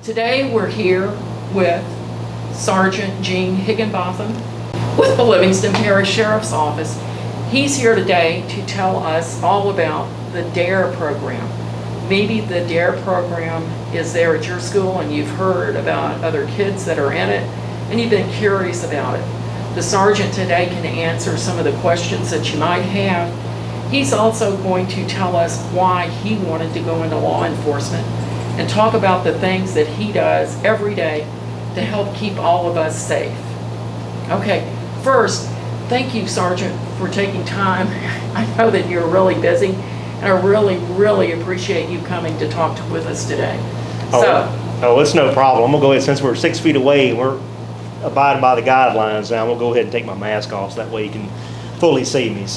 Today we're here with Sergeant Gene Higginbotham with the Livingston Parish Sheriff's Office. He's here today to tell us all about the DARE program. Maybe the DARE program is there at your school and you've heard about other kids that are in it and you've been curious about it. The sergeant today can answer some of the questions that you might have. He's also going to tell us why he wanted to go into law enforcement and talk about the things that he does every day to help keep all of us safe. Okay, first, thank you, Sergeant, for taking time. I know that you're really busy, and I really appreciate you coming to talk with us today. It's no problem. I'm gonna go ahead, since we're 6 feet away, we're abiding by the guidelines now. I'm gonna go ahead and take my mask off so that way you can fully see me.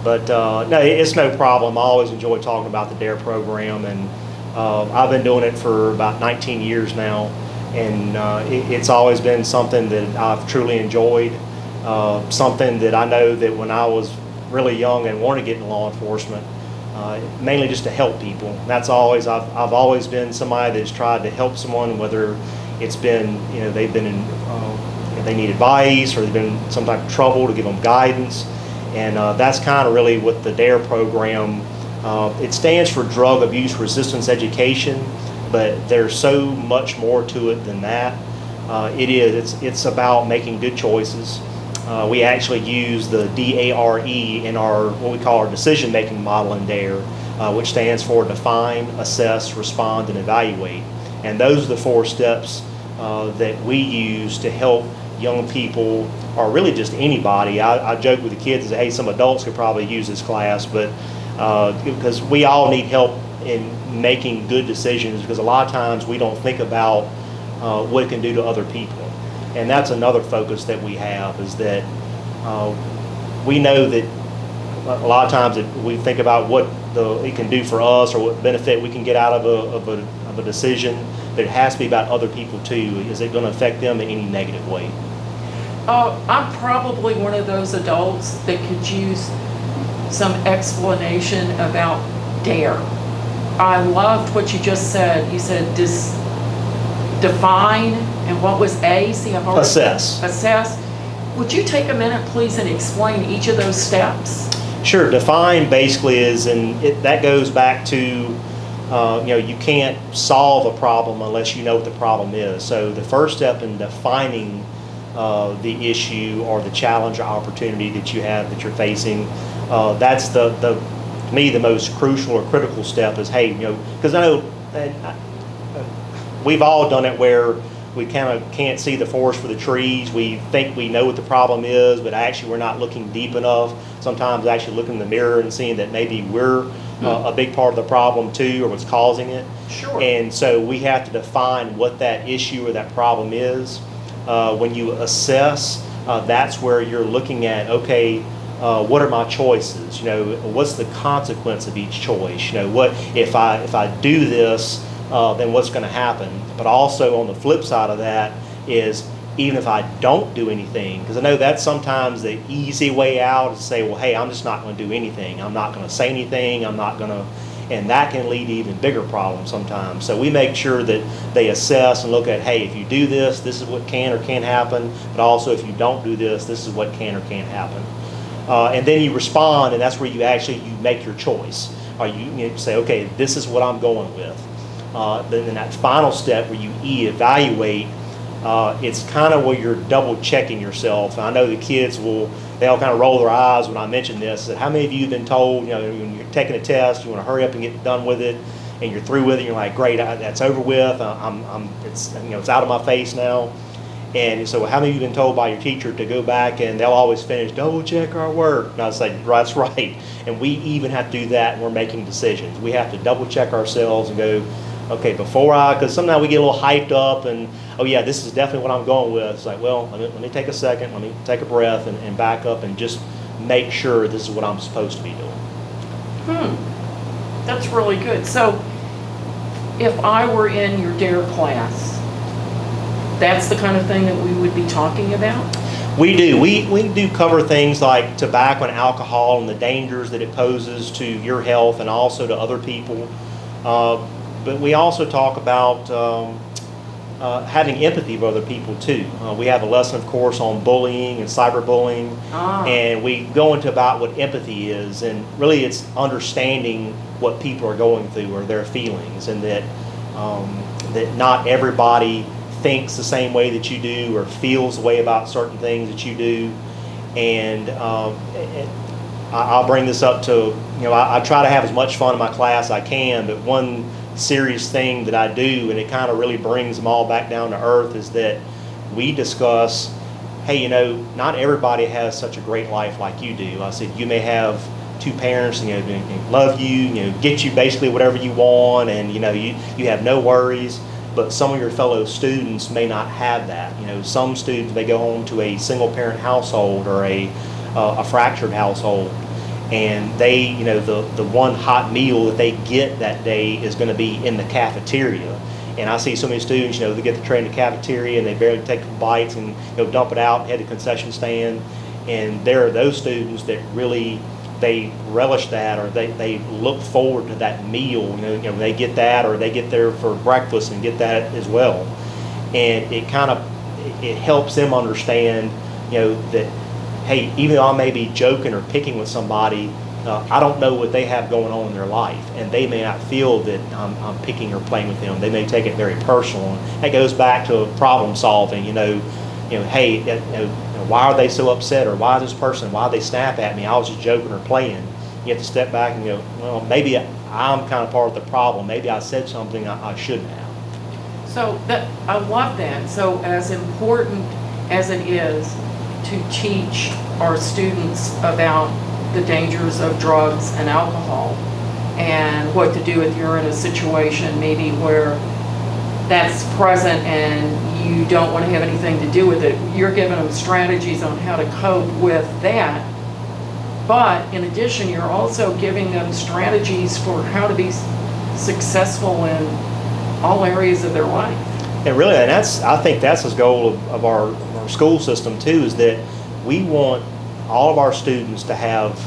No, it's no problem. I always enjoy talking about the DARE program, and I've been doing it for about 19 years now, and it's always been something that I've truly enjoyed. Something that I know that when I was really young and wanted to get into law enforcement, mainly just to help people. That's always, I've always been somebody that's tried to help someone, whether it's been, they've been in, they need advice or they've been in some type of trouble, to give them guidance. And that's kind of really what the DARE program, it stands for Drug Abuse Resistance Education, but there's so much more to it than that. It's about making good choices. We actually use the DARE in our, what we call our decision-making model in DARE, which stands for Define, Assess, Respond, and Evaluate. And those are the 4 steps that we use to help young people, or really just anybody. I joke with the kids and say, hey, some adults could probably use this class, but because we all need help in making good decisions, because a lot of times we don't think about what it can do to other people. And that's another focus that we have, is that we know that a lot of times that we think about what it can do for us or what benefit we can get out of a decision, but it has to be about other people too. Is it going to affect them in any negative way? I'm probably one of those adults that could use some explanation about DARE. I loved what you just said. You said define, and what was A? See, I've already Assess. Assess. Would you take a minute, please, and explain each of those steps? Sure. Define basically is, and that goes back to, you can't solve a problem unless you know what the problem is. So the first step in defining the issue or the challenge or opportunity that you have, that you're facing, that's to me the most crucial or critical step. Is, hey, because I know we've all done it where we kind of can't see the forest for the trees. We think we know what the problem is, but actually we're not looking deep enough. Sometimes actually looking in the mirror and seeing that maybe we're a big part of the problem too, or what's causing it. Sure. And so we have to define what that issue or that problem is. When you assess, that's where you're looking at, okay, what are my choices? What's the consequence of each choice? What if I do this, then what's going to happen? But also on the flip side of that is, even if I don't do anything, because I know that's sometimes the easy way out, is to say, well, hey, I'm just not going to do anything. I'm not going to say anything. I'm not going to, and that can lead to even bigger problems sometimes. So we make sure that they assess and look at, hey, if you do this, this is what can or can't happen. But also, if you don't do this, this is what can or can't happen. And then you respond, and that's where you make your choice. Or you say, okay, this is what I'm going with. Then in that final step where you evaluate, it's kind of where you're double checking yourself. And I know the kids they'll kind of roll their eyes when I mention this. That how many of you have been told, when you're taking a test, you want to hurry up and get done with it, and you're through with it, and you're like, great, that's over with. It's out of my face now. And so how many of you have been told by your teacher to go back and they'll always finish, double check our work? And I was like, that's right. And we even have to do that when we're making decisions. We have to double check ourselves and go, okay, because sometimes we get a little hyped up and, oh yeah, this is definitely what I'm going with. It's like, well, let me take a second, let me take a breath and back up and just make sure this is what I'm supposed to be doing. That's really good. So if I were in your DARE class, that's the kind of thing that we would be talking about? We do. We do cover things like tobacco and alcohol and the dangers that it poses to your health and also to other people. But we also talk about having empathy for other people too. We have a lesson, of course, on bullying and cyberbullying, and we go into about what empathy is, and really it's understanding what people are going through or their feelings, and that that not everybody thinks the same way that you do or feels the way about certain things that you do. And I'll bring this up to, I try to have as much fun in my class as I can, but one serious thing that I do, and it kind of really brings them all back down to earth, is that we discuss, hey, not everybody has such a great life like you do. I said, you may have two parents, love you, get you basically whatever you want, and you have no worries. But some of your fellow students may not have that. Some students may go home to a single parent household or a fractured household, and they, the one hot meal that they get that day is going to be in the cafeteria. And I see so many students, they get the tray in the cafeteria and they barely take bites and dump it out and head to the concession stand. And there are those students that really, they relish that, or they look forward to that meal. They get that, or they get there for breakfast and get that as well. And it helps them understand, that, hey, even though I may be joking or picking with somebody, I don't know what they have going on in their life, and they may not feel that I'm picking or playing with them. They may take it very personal. And that goes back to problem solving. Hey, why are they so upset, or why is this person, why they snap at me? I was just joking or playing. You have to step back and go, well, maybe I'm kind of part of the problem. Maybe I said something I shouldn't have. So I love that. So as important as it is to teach our students about the dangers of drugs and alcohol and what to do if you're in a situation maybe where that's present and you don't want to have anything to do with it, you're giving them strategies on how to cope with that. But in addition, you're also giving them strategies for how to be successful in all areas of their life. And really, and I think that's the goal of our school system too, is that we want all of our students to have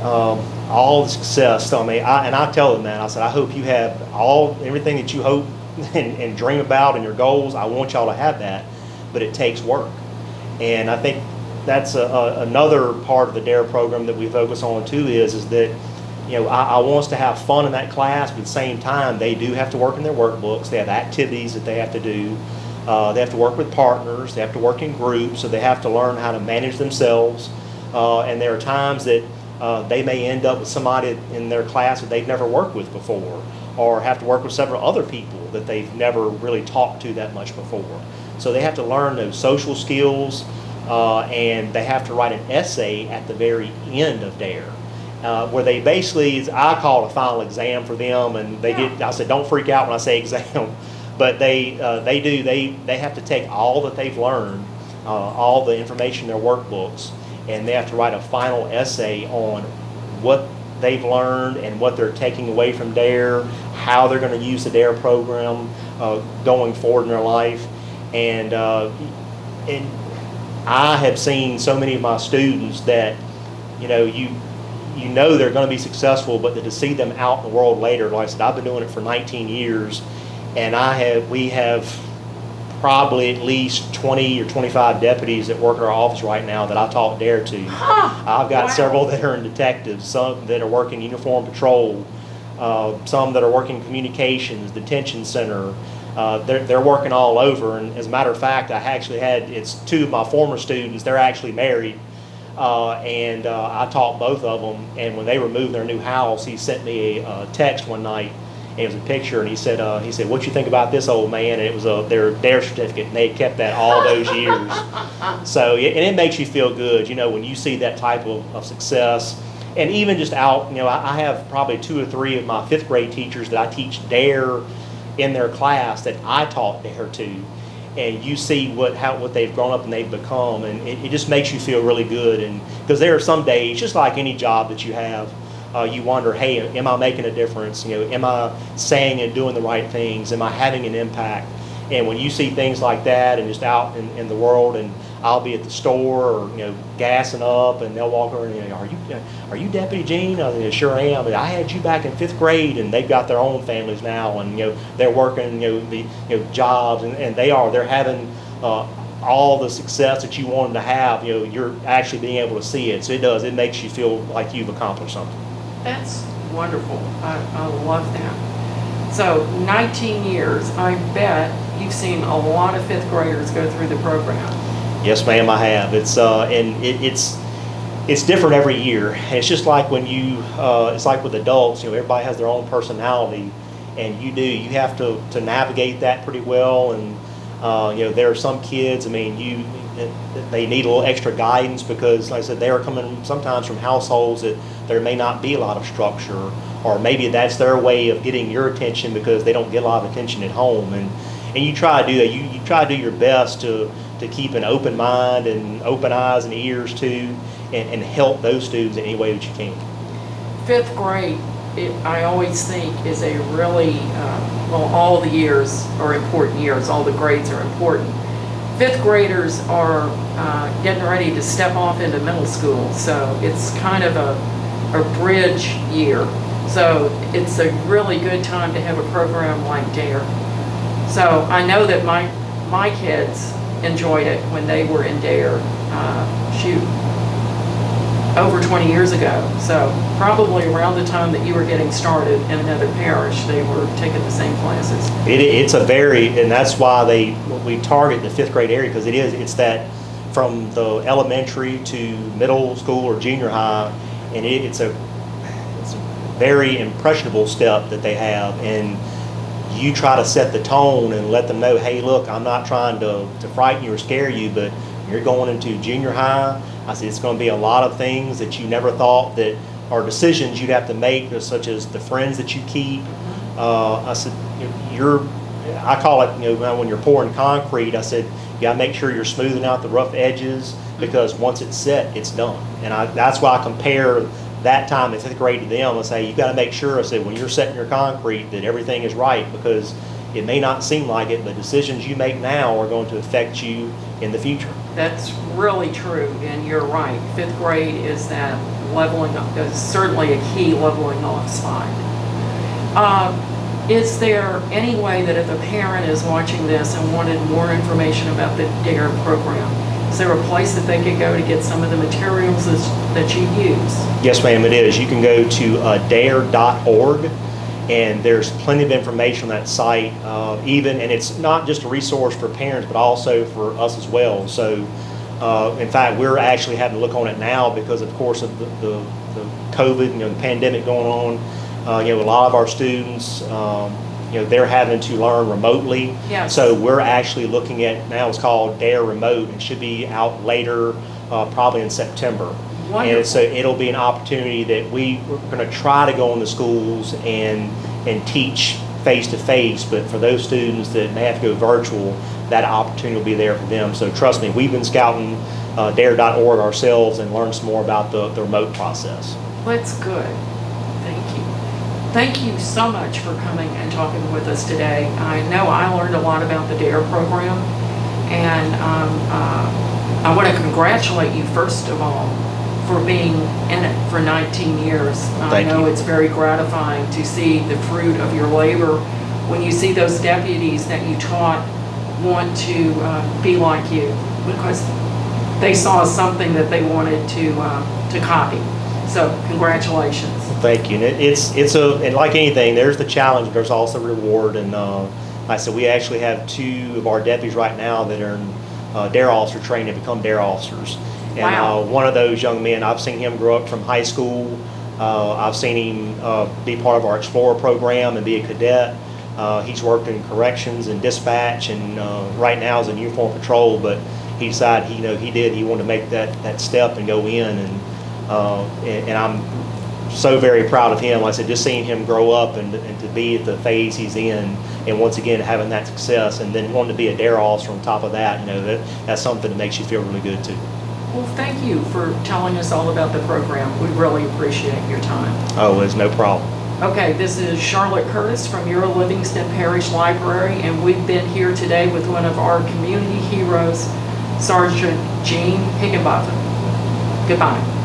all the success. So I tell them that. I said, I hope you have everything that you hope and dream about and your goals. I want y'all to have that, but it takes work. And I think that's another part of the DARE program that we focus on too, is that I want us to have fun in that class, but at the same time they do have to work in their workbooks. They have activities that they have to do. They have to work with partners. They have to work in groups, so they have to learn how to manage themselves. And there are times that they may end up with somebody in their class that they've never worked with before, or have to work with several other people that they've never really talked to that much before. So they have to learn those social skills, and they have to write an essay at the very end of DARE, where they basically, I call it a final exam for them, and I said, don't freak out when I say exam, but they have to take all that they've learned, all the information in their workbooks, and they have to write a final essay on what they've learned and what they're taking away from DARE, how they're going to use the DARE program going forward in their life. And I have seen so many of my students that, you know they're going to be successful, but to see them out in the world later, like I said, I've been doing it for 19 years, and we have probably at least 20 or 25 deputies that work in our office right now that I taught DARE to. I've got several that are in detectives, some that are working uniform patrol, some that are working communications, detention center. They're working all over, and as a matter of fact, it's two of my former students. They're actually married, and I taught both of them. And when they were moving their new house, he sent me a text one night. And it was a picture, and he said, "What you think about this old man?" And it was their DARE certificate, and they had kept that all those years. So, and it makes you feel good, when you see that type of success. And even just out, I have probably 2 or 3 of my 5th grade teachers that I teach DARE in their class that I taught DARE to, and you see what they've grown up and they've become, and it just makes you feel really good. And because there are some days, just like any job that you have, you wonder, hey, am I making a difference? Am I saying and doing the right things? Am I having an impact? And when you see things like that and just out in the world, and I'll be at the store or, gassing up, and they'll walk over and, are you Deputy Gene? I said, sure am. I had you back in 5th grade, and they've got their own families now, and, they're working, jobs, and they're having, all the success that you want them to have, you're actually being able to see it. So it makes you feel like you've accomplished something. That's wonderful. I love that. So 19 years, I bet you've seen a lot of 5th graders go through the program. Yes, ma'am, I have. It's different every year. And it's just like when it's like with adults, everybody has their own personality, and you have to navigate that pretty well. And there are some kids, they need a little extra guidance because, like I said, they are coming sometimes from households that there may not be a lot of structure, or maybe that's their way of getting your attention because they don't get a lot of attention at home. And you try to do that. You try to do your best to keep an open mind and open eyes and ears too, and help those students in any way that you can. 5th grade, I always think, is a really, all the years are important years, all the grades are important. 5th graders are getting ready to step off into middle school, so it's kind of a bridge year. So it's a really good time to have a program like DARE. So I know that my kids enjoyed it when they were in DARE, over 20 years ago. So probably around the time that you were getting started in another parish, they were taking the same classes. And that's why we target the 5th grade area, because it's that from the elementary to middle school or junior high, and it's a very impressionable step that they have. And you try to set the tone and let them know, hey, look, I'm not trying to frighten you or scare you, but you're going into junior high. I said, it's going to be a lot of things that you never thought that are decisions you'd have to make, such as the friends that you keep. I said, I call it, when you're pouring concrete, I said, you got to make sure you're smoothing out the rough edges, because once it's set, it's done. And that's why I compare that time in 5th grade to them. I say, you've got to make sure, I said, when you're setting your concrete, that everything is right, because it may not seem like it, but decisions you make now are going to affect you in the future. That's really true, and you're right. 5th grade is that leveling up, is certainly a key leveling off spot. Is there any way that if a parent is watching this and wanted more information about the DARE program, is there a place that they could go to get some of the materials that you use? Yes, ma'am, it is. You can go to dare.org, and there's plenty of information on that site, and it's not just a resource for parents, but also for us as well. So, in fact, we're actually having to look on it now because, of course, of the COVID, the pandemic going on. A lot of our students, they're having to learn remotely. Yes. So we're actually looking at, now it's called DARE Remote. It should be out later, probably in September. Wonderful. And so it'll be an opportunity that we're going to try to go into schools and teach face-to-face, but for those students that may have to go virtual, that opportunity will be there for them. So trust me, we've been scouting dare.org ourselves and learned some more about the remote process. That's good. Thank you. Thank you so much for coming and talking with us today. I know I learned a lot about the DARE program, and I want to congratulate you, first of all, for being in it for 19 years. I know it's very gratifying to see the fruit of your labor when you see those deputies that you taught want to be like you, because they saw something that they wanted to copy. So congratulations. Thank you. And and like anything, there's the challenge, but there's also reward. And like I said, we actually have 2 of our deputies right now that are in DARE officer training to become DARE officers. And wow. One of those young men, I've seen him grow up from high school. I've seen him be part of our Explorer program and be a cadet. He's worked in corrections and dispatch, and right now is in uniform patrol. But he decided, he wanted to make that step and go in, and I'm so very proud of him. Like I said, just seeing him grow up and to be at the phase he's in, and once again having that success, and then wanting to be a DARE officer on top of that, that's something that makes you feel really good too. Well, thank you for telling us all about the program. We really appreciate your time. Oh, it's no problem. Okay, this is Charlotte Curtis from your Livingston Parish Library, and we've been here today with one of our community heroes, Sergeant Gene Higginbotham. Goodbye.